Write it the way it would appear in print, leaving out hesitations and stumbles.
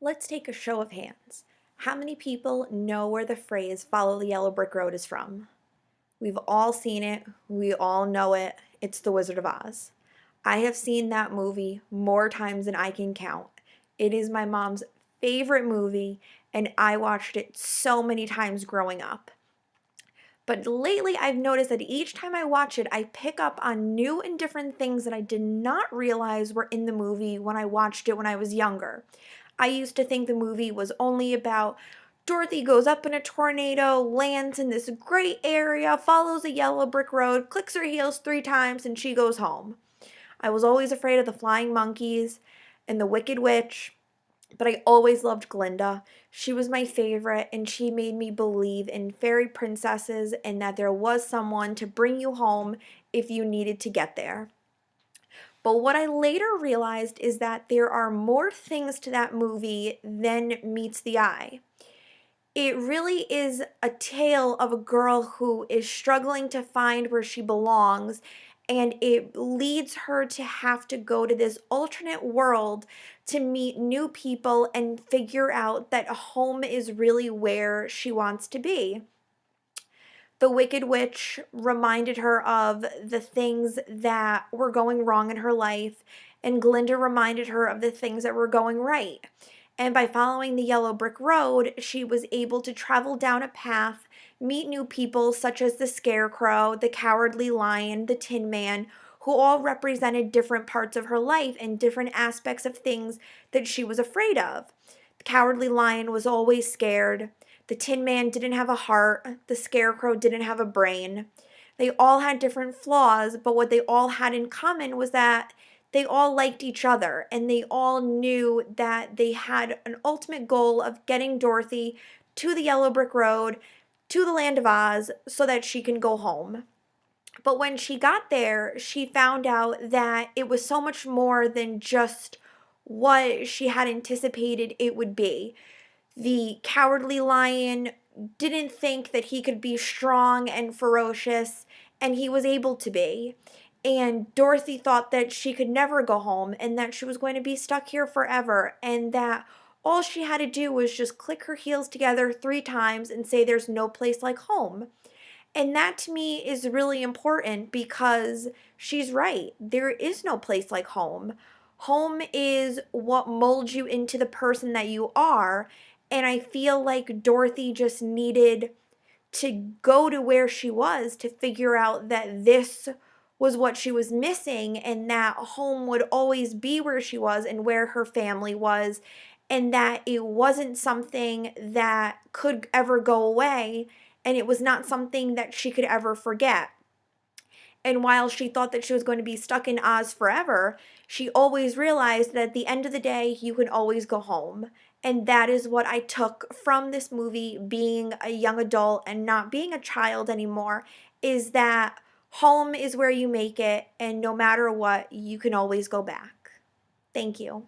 Let's take a show of hands. How many people know where the phrase follow the yellow brick road is from? We've all seen it, we all know it. It's The Wizard of Oz. I have seen that movie more times than I can count. It is my mom's favorite movie, and I watched it so many times growing up. But lately, I've noticed that each time I watch it, I pick up on new and different things that I did not realize were in the movie when I watched it when I was younger. I used to think the movie was only about Dorothy goes up in a tornado, lands in this great area, follows a yellow brick road, clicks her heels 3 times, and she goes home. I was always afraid of the flying monkeys and the Wicked Witch, but I always loved Glinda. She was my favorite, and she made me believe in fairy princesses and that there was someone to bring you home if you needed to get there. But what I later realized is that there are more things to that movie than meets the eye. It really is a tale of a girl who is struggling to find where she belongs, and it leads her to have to go to this alternate world to meet new people and figure out that home is really where she wants to be. The Wicked Witch reminded her of the things that were going wrong in her life, and Glinda reminded her of the things that were going right. And by following the yellow brick road, she was able to travel down a path, meet new people such as the Scarecrow, the Cowardly Lion, the Tin Man, who all represented different parts of her life and different aspects of things that she was afraid of. The Cowardly Lion was always scared. The Tin Man didn't have a heart. The Scarecrow didn't have a brain. They all had different flaws, but what they all had in common was that they all liked each other, and they all knew that they had an ultimate goal of getting Dorothy to the yellow brick road, to the land of Oz, so that she can go home. But when she got there, she found out that it was so much more than just what she had anticipated it would be. The Cowardly Lion didn't think that he could be strong and ferocious, and he was able to be. And Dorothy thought that she could never go home and that she was going to be stuck here forever, and that all she had to do was just click her heels together 3 times and say there's no place like home. And that to me is really important because she's right. There is no place like home. Home is what molds you into the person that you are. And I feel like Dorothy just needed to go to where she was to figure out that this was what she was missing, and that home would always be where she was and where her family was, and that it wasn't something that could ever go away, and it was not something that she could ever forget. And while she thought that she was going to be stuck in Oz forever, she always realized that at the end of the day, you can always go home. And that is what I took from this movie, being a young adult and not being a child anymore, is that home is where you make it, and no matter what, you can always go back. Thank you.